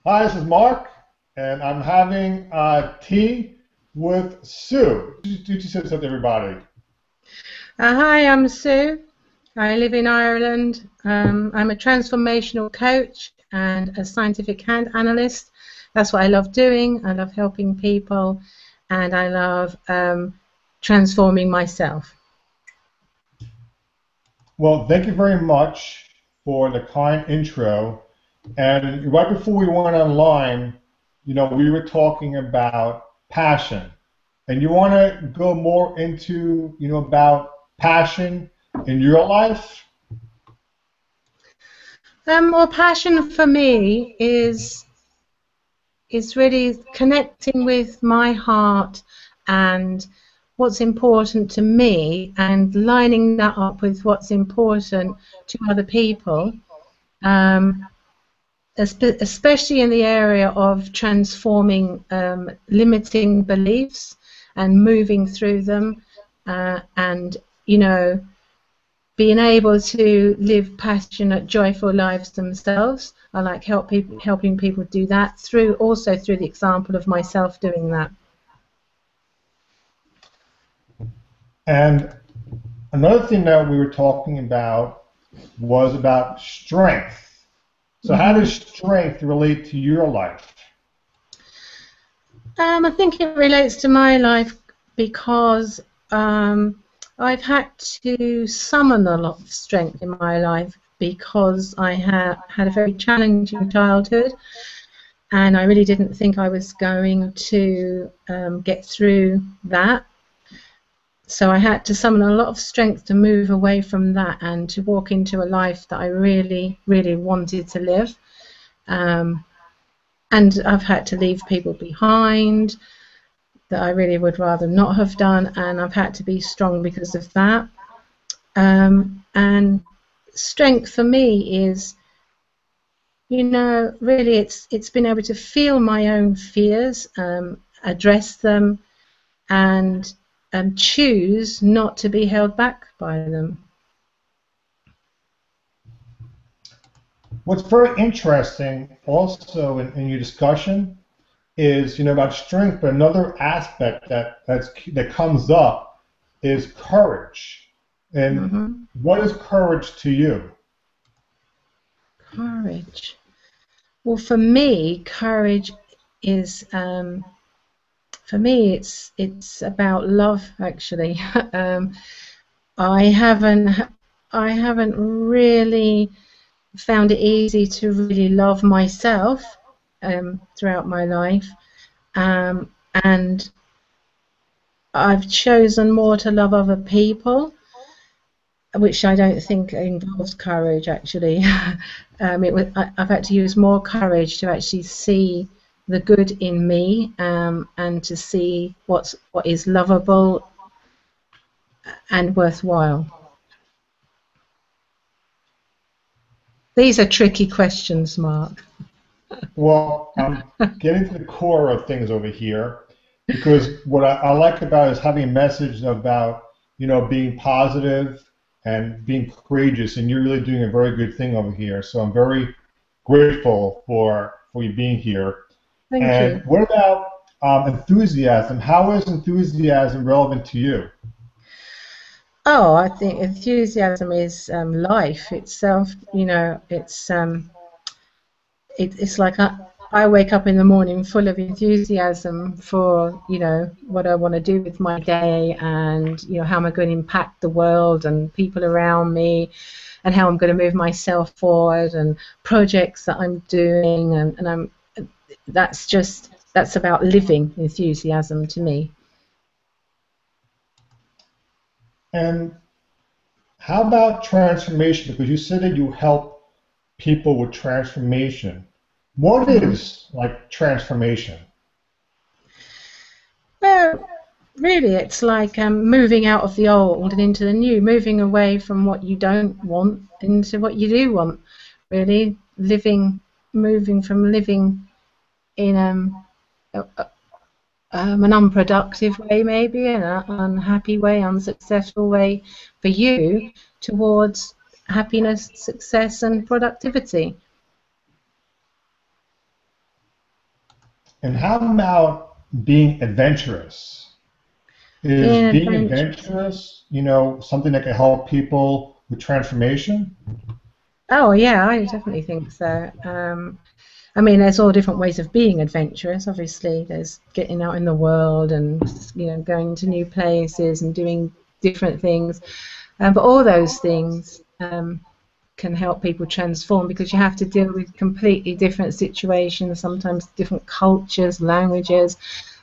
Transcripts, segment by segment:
Hi, this is Mark, and I'm having tea with Sue. You say something, everybody. Hi, I'm Sue. I live in Ireland. I'm a transformational coach and a scientific hand analyst. That's what I love doing. I love helping people and I love transforming myself. Well, thank you very much for the kind intro. And right before we went online, we were talking about passion. And you want to go more into, about passion in your life? Well, passion for me is really connecting with my heart and what's important to me and lining that up with what's important to other people. Um, Especially in the area of transforming limiting beliefs and moving through them, and you know being able to live passionate, joyful lives themselves. I like helping people do that through the example of myself doing that. And another thing that we were talking about was about strength. So how hmm does strength relate to your life? I think it relates to my life because I've had to summon a lot of strength in my life because I had a very challenging childhood and I really didn't think I was going to get through that. So I had to summon a lot of strength to move away from that and to walk into a life that I really, really wanted to live. Um, and I've had to leave people behind that I really would rather not have done, and I've had to be strong because of that. And strength for me is, really it's been able to feel my own fears, address them, and choose not to be held back by them. What's very interesting also in your discussion is, about strength, but another aspect that comes up is courage. And hmm what is courage to you? Courage. Well, for me, courage is for me it's about love actually. um, I haven't I haven't really found it easy to really love myself throughout my life, and I've chosen more to love other people, which I don't think involves courage actually. I've had to use more courage to actually see the good in me, and to see what is lovable and worthwhile. These are tricky questions, Mark. Well, I'm getting to the core of things over here because what I like about is having a message about, being positive and being courageous, and you're really doing a very good thing over here. So I'm very grateful for you being here. Thank And you. what about enthusiasm? How is enthusiasm relevant to you? Oh, I think enthusiasm is life itself. It's like I wake up in the morning full of enthusiasm for what I want to do with my day, and how am I going to impact the world and people around me, and how I'm going to move myself forward, and projects that I'm doing, and that's about living enthusiasm to me. And how about transformation? Because you said that you help people with transformation. What Mhm. is like transformation? Well, really, it's like moving out of the old and into the new, moving away from what you don't want into what you do want. Really, moving from living in an unproductive way, maybe an unhappy way, unsuccessful way for you, towards happiness, success, and productivity. And how about being adventurous? Is Being being adventurous. adventurous, something that can help people with transformation? Oh yeah, I definitely think so. I mean, there's all different ways of being adventurous. Obviously, there's getting out in the world and going to new places and doing different things. But all those things can help people transform because you have to deal with completely different situations, sometimes different cultures, languages,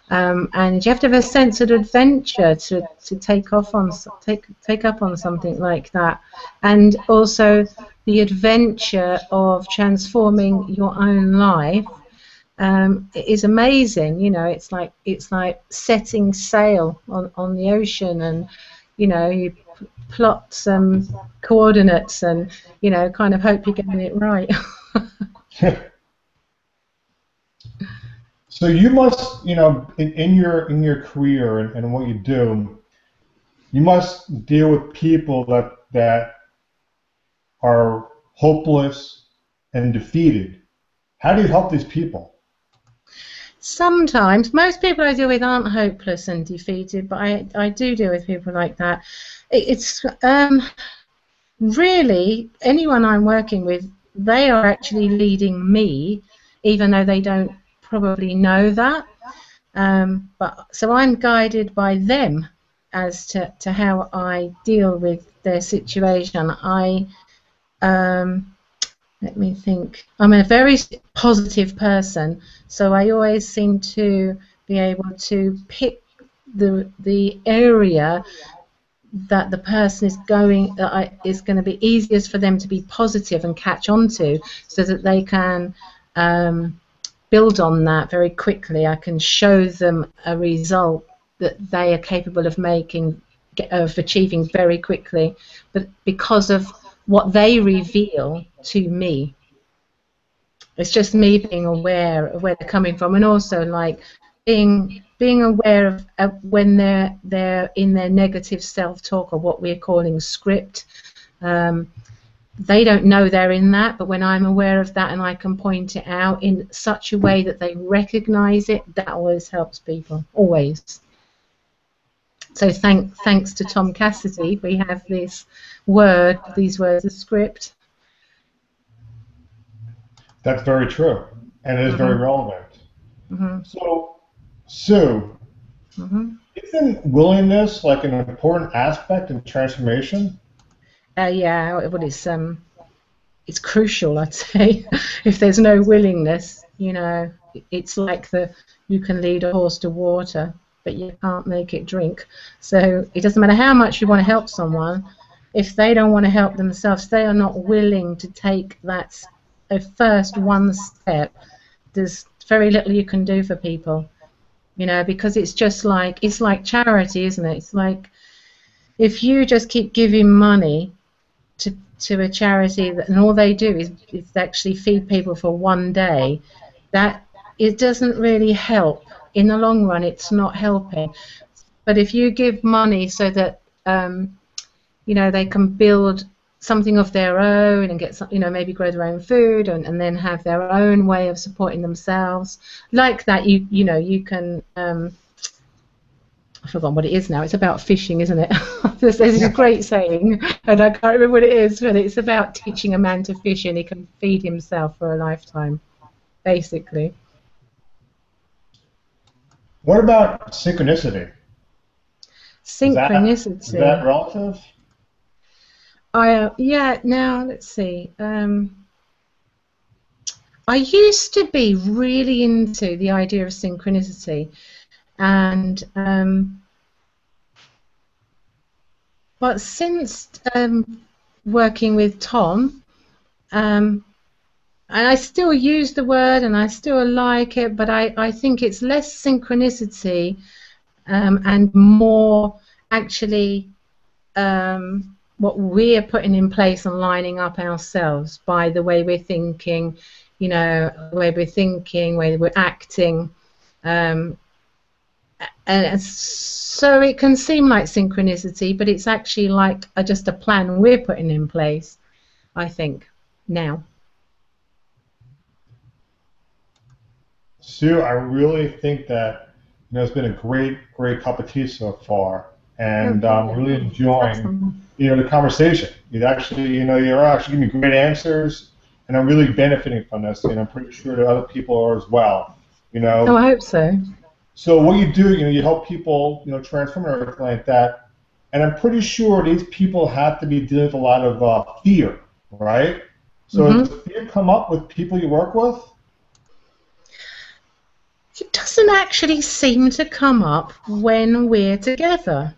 and you have to have a sense of adventure to take up on something like that, and also the adventure of transforming your own life is amazing. It's like setting sail on the ocean, and you plot some coordinates and kind of hope you're getting it right. So you must, in your career and what you do, you must deal with people that are hopeless and defeated. How do you help these people? Sometimes, most people I deal with aren't hopeless and defeated, but I do deal with people like that. It's really anyone I'm working with, they are actually leading me, even though they don't probably know that. But so I'm guided by them as to how I deal with their situation. Um, Let me think. I'm a very positive person, so I always seem to be able to pick the area that the person is going to be easiest for them to be positive and catch on to, so that they can build on that very quickly. I can show them a result that they are capable of achieving very quickly, but because of what they reveal to me. It's just me being aware of where they're coming from, and also like being aware of when they're in their negative self-talk, or what we're calling script. They don't know they're in that, but when I'm aware of that and I can point it out in such a way that they recognize it, that always helps people, always. So thanks to Tom Cassidy, we have these words of script. That's very true, and it is very Mm-hmm. relevant. Mm-hmm. So, Sue, Mm-hmm. isn't willingness like an important aspect in transformation? Yeah, well, it's crucial, I'd say. If there's no willingness, it's like you can lead a horse to water, but you can't make it drink. So it doesn't matter how much you want to help someone, if they don't want to help themselves, they are not willing to take that first one step. There's very little you can do for people, because it's like charity, isn't it? It's like if you just keep giving money to a charity and all they do is actually feed people for one day, that it doesn't really help. In the long run, it's not helping. But if you give money so that they can build something of their own and get some, maybe grow their own food and then have their own way of supporting themselves, like that, you can. I've forgotten what it is now. It's about fishing, isn't it? There's a great saying, and I can't remember what it is, but it's about teaching a man to fish and he can feed himself for a lifetime, basically. What about synchronicity? Is that Synchronicity. relative? Yeah. Now let's see. I used to be really into the idea of synchronicity, and but since working with Tom, and I still use the word and I still like it, but I think it's less synchronicity and more actually what we're putting in place and lining up ourselves by the way we're thinking, the way we're acting. And so it can seem like synchronicity, but it's actually like just a plan we're putting in place, I think, now. Sue, I really think that it's been a great cup of tea so far, Oh, and I'm brilliant. really enjoying Awesome. the conversation. You're actually giving me great answers, and I'm really benefiting from this, and I'm pretty sure that other people are as well. You Oh, know, I hope so. so what you do, you help people, transform and everything like that, and I'm pretty sure these people have to be dealing with a lot of fear, right? So Hmm. does fear come up with people you work with? It doesn't actually seem to come up when we're together.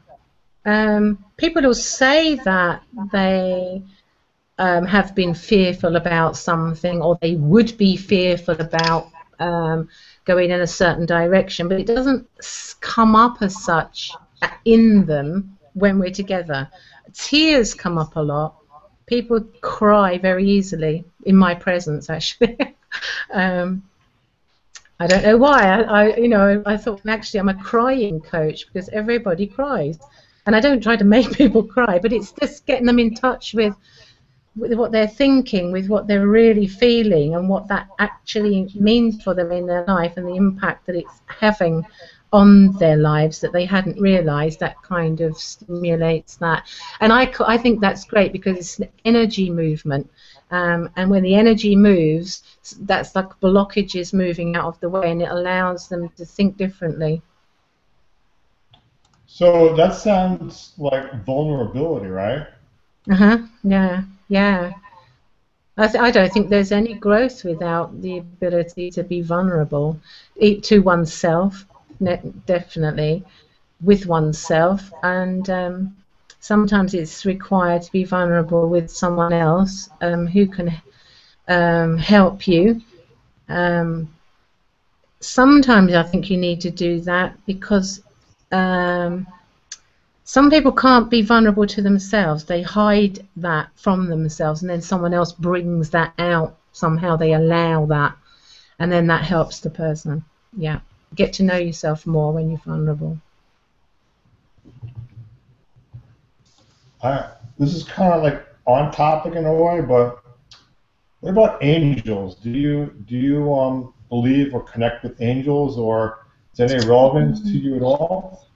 People will say that they have been fearful about something, or they would be fearful about going in a certain direction, but it doesn't come up as such in them when we're together. Tears come up a lot. People cry very easily in my presence, actually. um, I don't know why. I thought actually I'm a crying coach because everybody cries, and I don't try to make people cry, but it's just getting them in touch with what they're thinking, with what they're really feeling, and what that actually means for them in their life, and the impact that it's having on their lives that they hadn't realised. That kind of stimulates that, and I think that's great because it's an energy movement, and when the energy moves, that's like blockages moving out of the way, and it allows them to think differently. So that sounds like vulnerability, right? Uh-huh. Yeah, yeah. I don't think there's any growth without the ability to be vulnerable to oneself, definitely, with oneself, and sometimes it's required to be vulnerable with someone else who can help you. Um, Sometimes I think you need to do that because um, some people can't be vulnerable to themselves. They hide that from themselves, and then someone else brings that out. Somehow they allow that, and then that helps the person. Yeah. Get to know yourself more when you're vulnerable. This is kind of like on topic in a way, but what about angels? Do you believe or connect with angels, or is there any relevance to you at all?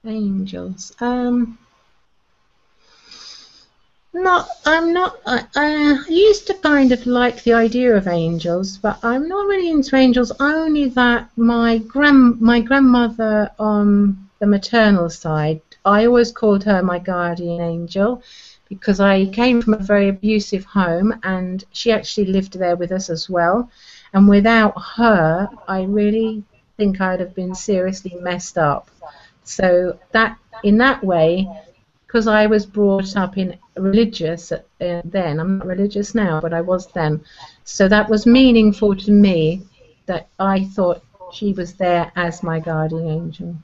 Angels. Not. I'm not. I used to kind of like the idea of angels, but I'm not really into angels. Only that my grandmother on the maternal side, I always called her my guardian angel, because I came from a very abusive home, and she actually lived there with us as well. And without her, I really think I'd have been seriously messed up. So that in that way, because I was brought up in religious then. I'm not religious now, but I was then. So that was meaningful to me that I thought she was there as my guardian angel.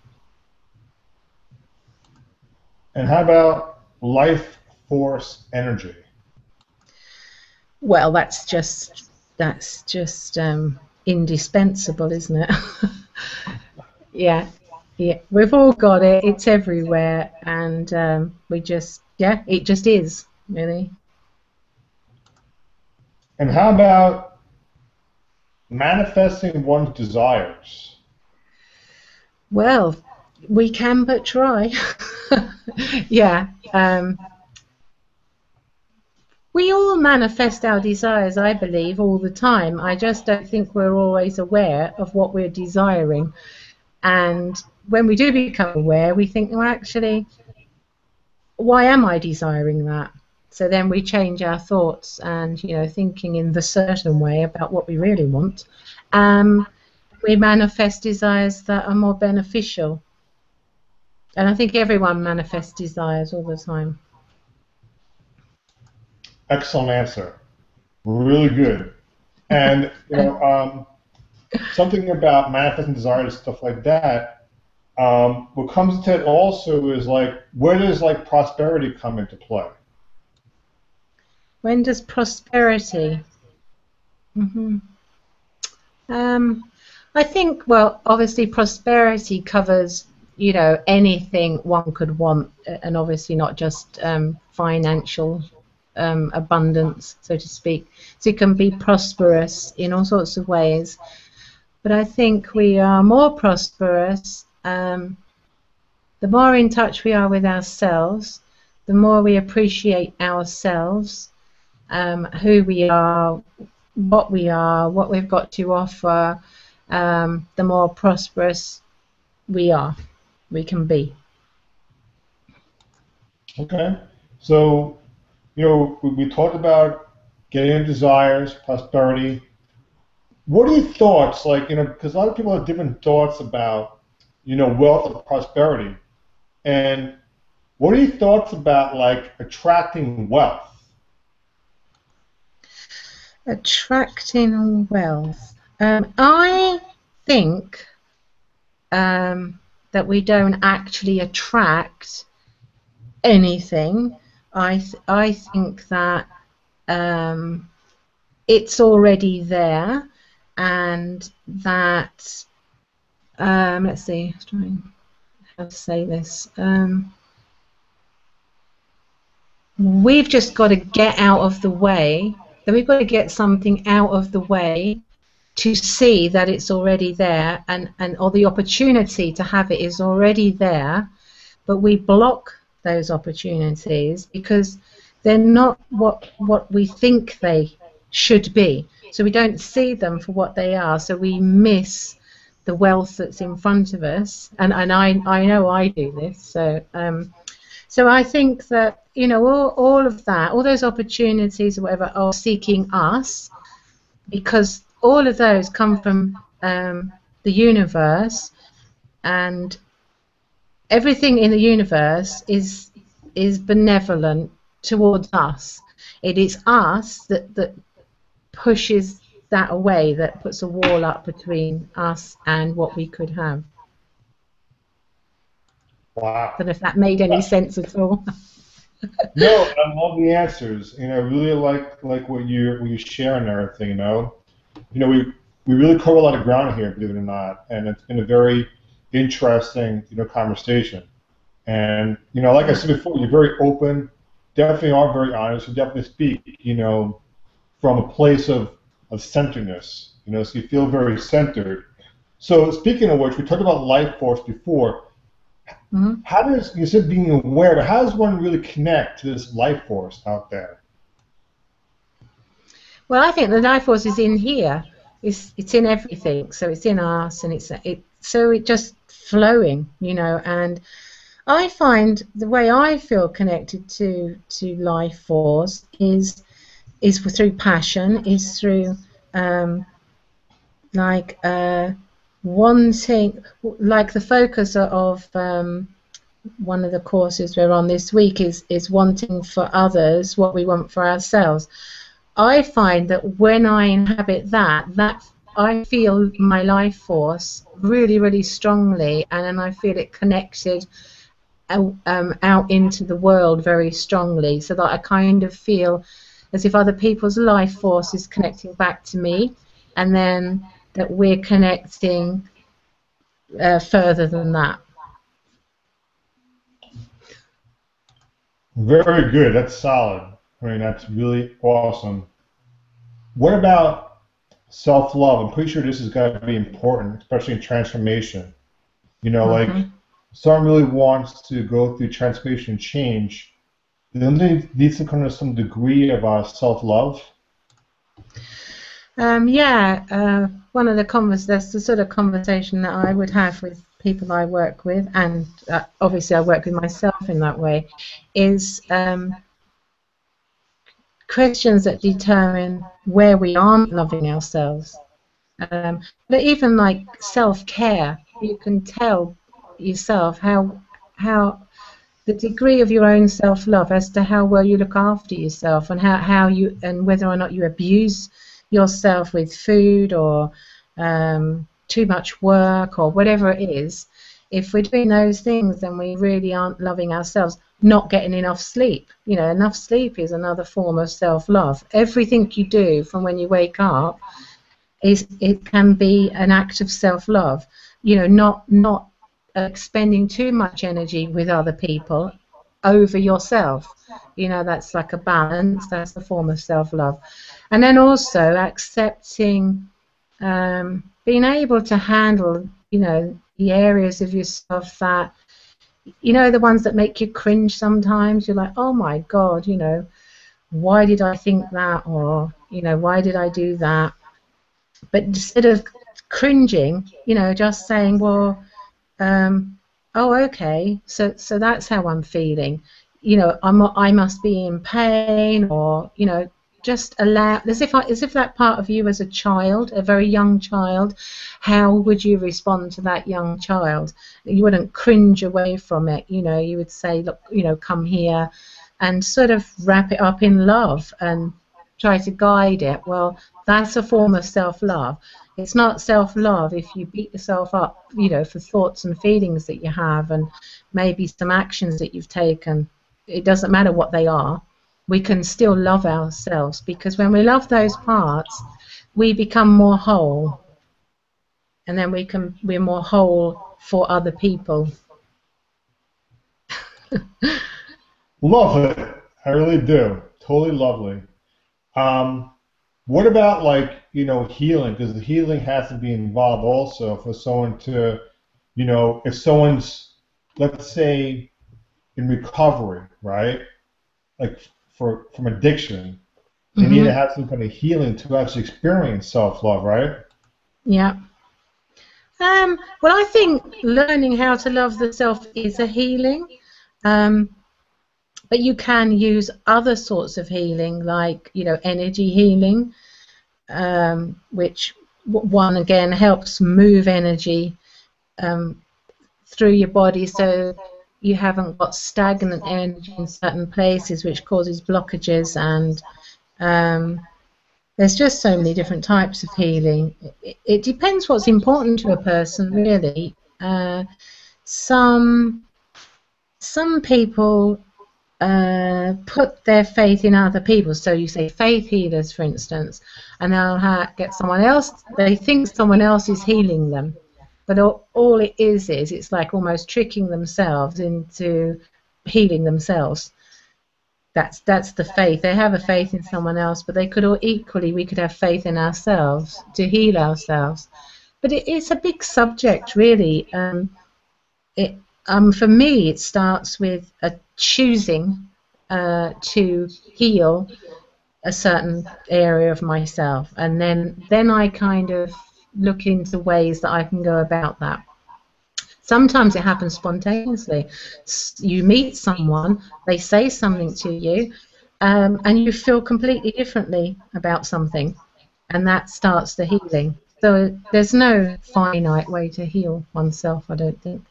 And how about life force energy? Well, that's just indispensable, isn't it? Yeah, yeah. We've all got it. It's everywhere, and we just yeah, it just is really. And how about manifesting one's desires? Well, we can but try. Yeah. We all manifest our desires, I believe, all the time. I just don't think we're always aware of what we're desiring. And when we do become aware, we think, well, actually, why am I desiring that? So then we change our thoughts and, thinking in the certain way about what we really want. Um, we manifest desires that are more beneficial. And I think everyone manifests desires all the time. Excellent answer. Really good. And something about manifesting desires, stuff like that. What comes to it also is like, where does like prosperity come into play? When does prosperity? Hmm. Um, I think, well, obviously prosperity covers, anything one could want, and obviously not just financial abundance, so to speak. So it can be prosperous in all sorts of ways. but I think we are more prosperous the more in touch we are with ourselves, the more we appreciate ourselves, who we are, what we've got to offer, the more prosperous we can be. Okay. So, we talked about getting your desires, prosperity. What are your thoughts, like, because a lot of people have different thoughts about, wealth and prosperity. And what are your thoughts about, like, attracting wealth? Attracting wealth. I think that we don't actually attract anything. I think that it's already there, and that let's see, I'm trying how to say this. We've just got to get out of the way. Then we've got to get something out of the way to see that it's already there, and or the opportunity to have it is already there, but we block those opportunities because they're not what we think they should be. So we don't see them for what they are, so we miss the wealth that's in front of us. And I know I do this. So I think that all of that, all those opportunities or whatever, are seeking us, because all of those come from the universe, and everything in the universe is benevolent towards us. It is us that pushes that away, that puts a wall up between us and what we could have. Wow. I don't know if that made any sense at all. No, I love the answers. I really like what you share and everything. We really cover a lot of ground here, believe it or not, and it's been a very interesting conversation. And like I said before, you're very open. Definitely are very honest. You definitely speak from a place of centeredness. So you feel very centered. So speaking of which, we talked about life force before. Mm-hmm. How does, you said being aware, but how does one really connect to this life force out there? Well, I think the life force is in here. It's in everything. So it's in us, and so it just flowing, And I find the way I feel connected to life force is through passion, is through wanting, like the focus of one of the courses we're on this week is wanting for others what we want for ourselves. I find that when I inhabit that I feel my life force really, really strongly, and then I feel it connected out into the world very strongly, so that I kind of feel as if other people's life force is connecting back to me, and then that we're connecting further than that. Very good. That's solid. I mean, that's really awesome. What about self-love? I'm pretty sure this has got to be important, especially in transformation. Like someone really wants to go through transformation and change, then they need to come to some degree of self-love. One of that's the sort of conversation that I would have with people I work with, and obviously I work with myself in that way, is questions that determine where we aren't loving ourselves. But even like self-care, you can tell yourself how the degree of your own self-love as to how well you look after yourself, and how you, and whether or not you abuse yourself with food or too much work or whatever it is. If we're doing those things, then we really aren't loving ourselves. Not getting enough sleep. Enough sleep is another form of self-love. Everything you do from when you wake up it can be an act of self-love. Not expending too much energy with other people over yourself. That's like a balance. That's a form of self-love. And then also accepting being able to handle, you know, the areas of yourself that, you know, the ones that make you cringe sometimes. You're like, oh my God, you know, why did I think that? Or, you know, why did I do that? But instead of cringing, you know, just saying, well, oh, okay, so that's how I'm feeling. You know, I must be in pain, or, you know, just allow, as if that part of you as a child, a very young child, how would you respond to that young child? You wouldn't cringe away from it, you know, you would say, look, you know, come here, and sort of wrap it up in love and try to guide it. Well, that's a form of self-love. It's not self-love if you beat yourself up, you know, for thoughts and feelings that you have, and maybe some actions that you've taken. It doesn't matter what they are. We can still love ourselves, because when we love those parts, we become more whole, and then we're more whole for other people. Love it. I really do. Totally lovely. What about, like, you know, healing? Because the healing has to be involved also for someone to, you know, if someone's, let's say, in recovery, right? Like from addiction, they need to Mm-hmm. have some kind of healing to actually experience self-love, right? Yeah. Well, I think learning how to love the self is a healing. Um, but you can use other sorts of healing, like, you know, energy healing, which one again helps move energy um, through your body, so you haven't got stagnant energy in certain places, which causes blockages. And there's just so many different types of healing. It depends what's important to a person, really. Some people put their faith in other people. So you say faith healers, for instance, and they'll get someone else. They think someone else is healing them, but all it is it's like almost tricking themselves into healing themselves. That's the faith. They have a faith in someone else, but they could all equally, we could have faith in ourselves to heal ourselves. But it's a big subject, really. It For me, it starts with a choosing to heal a certain area of myself, and then I kind of look into ways that I can go about that. Sometimes it happens spontaneously. You meet someone, they say something to you, and you feel completely differently about something, and that starts the healing. So there's no finite way to heal oneself, I don't think.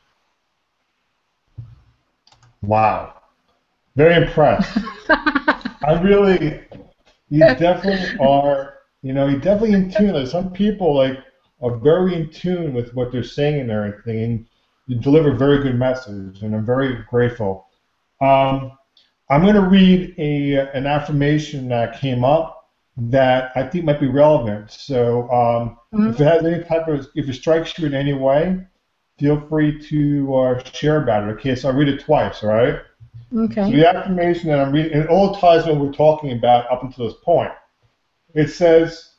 Wow. Very impressed. I really, you definitely are, you know, you're definitely in tune. Like some people, like, are very in tune with what they're saying and everything, and you deliver a very good message, and I'm very grateful. Um, I'm going to read an affirmation that came up that I think might be relevant. So, if it Mhm. has any type of, if it strikes you in any way, feel free to share about it. Okay, so I'll read it twice, all right? So Okay. the affirmation that I'm reading, it all ties in what we're talking about up until this point. It says,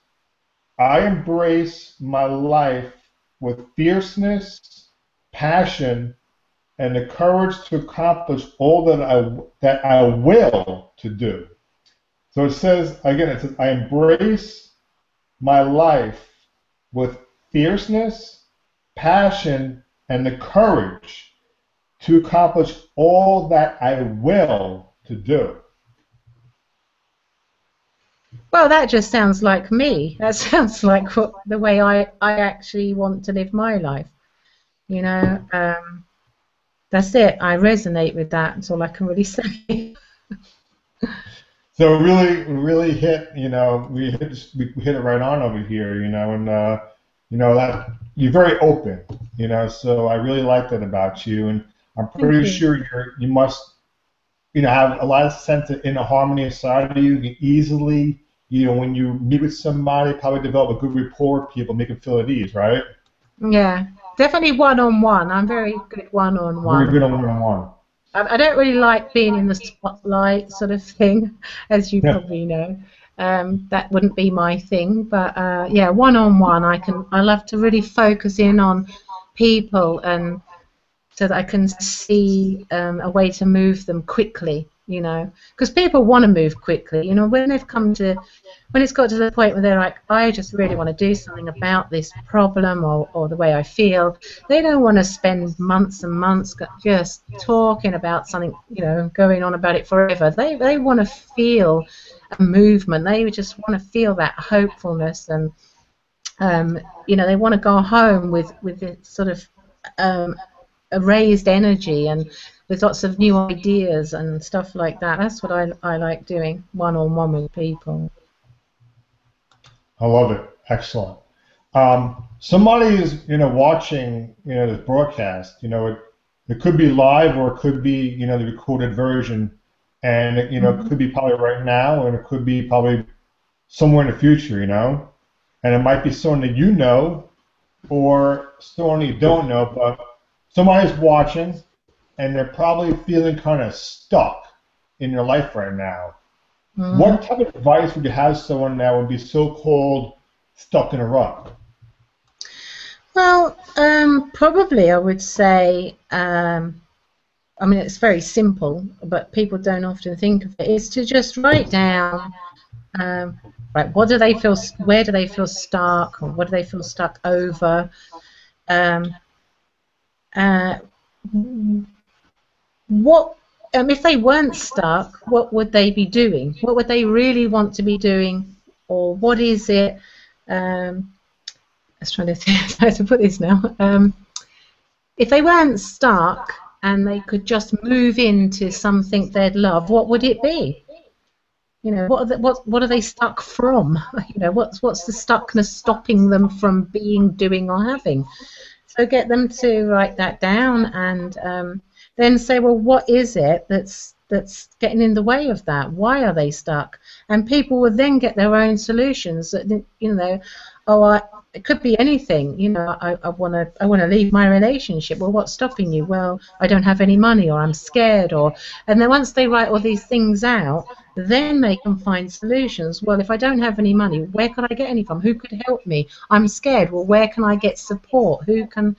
I embrace my life with fierceness, passion, and the courage to accomplish all that I will to do. So it says, again, it says, I embrace my life with fierceness, passion, and the courage to accomplish all that I will to do. Well, that just sounds like me. That sounds like the way I actually want to live my life. You know, that's it. I resonate with that. That's all I can really say. So really hit, you know, we hit it right on over here, you know, and you know that you're very open, you know, so I really like that about you, and I'm Thank pretty you. sure you must, you know, have a lot of sense of inner harmony inside of you. You can easily, you know, when you meet with somebody, probably develop a good rapport with people, make them feel at ease, right? Yeah, definitely one-on-one. I'm very good Very one-on-one. good on one-on-one. I don't really like being in the spotlight sort of thing, as you Yeah. probably know. That wouldn't be my thing, but yeah, one-on-one, I love to really focus in on people, and so that I can see a way to move them quickly, you know, because people want to move quickly, you know, when it's got to the point where they're like, I just really want to do something about this problem or the way I feel. They don't want to spend months and months just talking about something, you know, going on about it forever. They want to feel a movement. They just want to feel that hopefulness, and you know, they want to go home with this sort of a raised energy and with lots of new ideas and stuff like that. That's what I like doing, one-on-one with people. I love it. Excellent. Somebody is, you know, watching, you know, this broadcast. You know, it could be live or it could be, you know, the recorded version, and you know, it could be probably right now, and it could be probably somewhere in the future. You know, and it might be someone that you know, or someone you don't know, but somebody's watching, and they're probably feeling kind of stuck in your life right now. What type of advice would you have someone that would be so-called stuck in a rut? Well, probably I would say, I mean, it's very simple, but people don't often think of it, is to just write down, right, what do they feel, where do they feel stuck, or what do they feel stuck over? What if they weren't stuck, what would they be doing? What would they really want to be doing? Or what is it? I was trying to think how to put this now. If they weren't stuck and they could just move into something they'd love, what would it be? You know, what are they stuck from? You know, what's the stuckness stopping them from being, doing, or having? So get them to write that down, and then say, well, what is it that's getting in the way of that? Why are they stuck? And people will then get their own solutions. You know, it could be anything. You know, I want to leave my relationship. Well, what's stopping you? Well, I don't have any money, or I'm scared, and then once they write all these things out, then they can find solutions. Well, if I don't have any money, where can I get any from? Who could help me? I'm scared. Well, where can I get support? Who can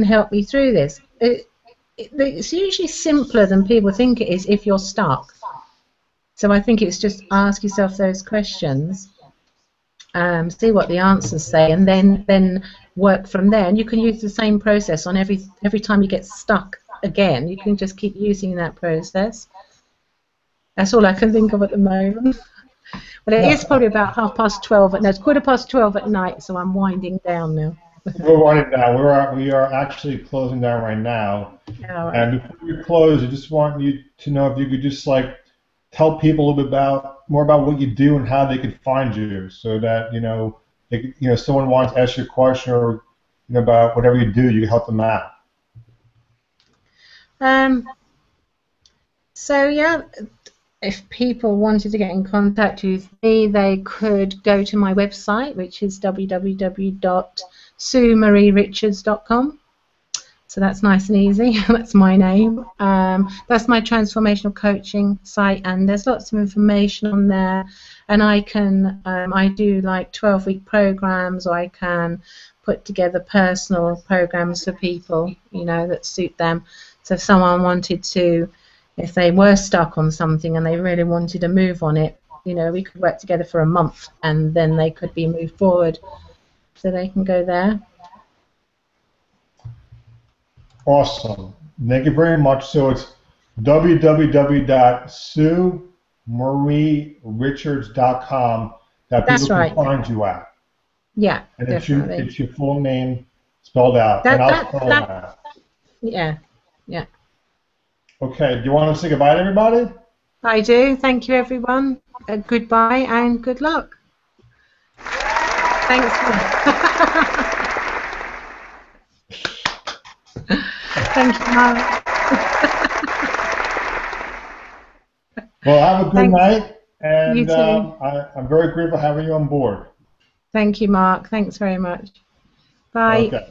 help me through this? It's usually simpler than people think it is if you're stuck. So I think it's just ask yourself those questions, see what the answers say, and then work from there. And you can use the same process on every time you get stuck again. You can just keep using that process. That's all I can think of at the moment. But it is probably about 12:30. No, it's 12:15 at night, so I'm winding down now. We're winding down. We are actually closing down right now. Right. And before we close, I just want you to know if you could just like tell people a little bit more about what you do and how they could find you, so that someone wants to ask you a question or about whatever you do, you can help them out. So yeah, if people wanted to get in contact with me, they could go to my website, which is www.suemarierichards.com. So that's nice and easy. That's my name. That's my transformational coaching site, and there's lots of information on there. And I do like 12-week programs, or I can put together personal programs for people, that suit them. So if someone wanted to, if they were stuck on something and they really wanted to move on it, we could work together for a month, and then they could be moved forward. So they can go there. Awesome. Thank you very much. So it's www.suemarierichards.com that people can find you at. Yeah, and definitely. It's your full name spelled out. And I'll spell it out. Yeah, yeah. Okay, do you want to say goodbye to everybody? I do. Thank you, everyone. Goodbye and good luck. Thanks. Thank you, Mark. Well, have a good night, and you too. I'm very grateful having you on board. Thank you, Mark. Thanks very much. Bye. Okay.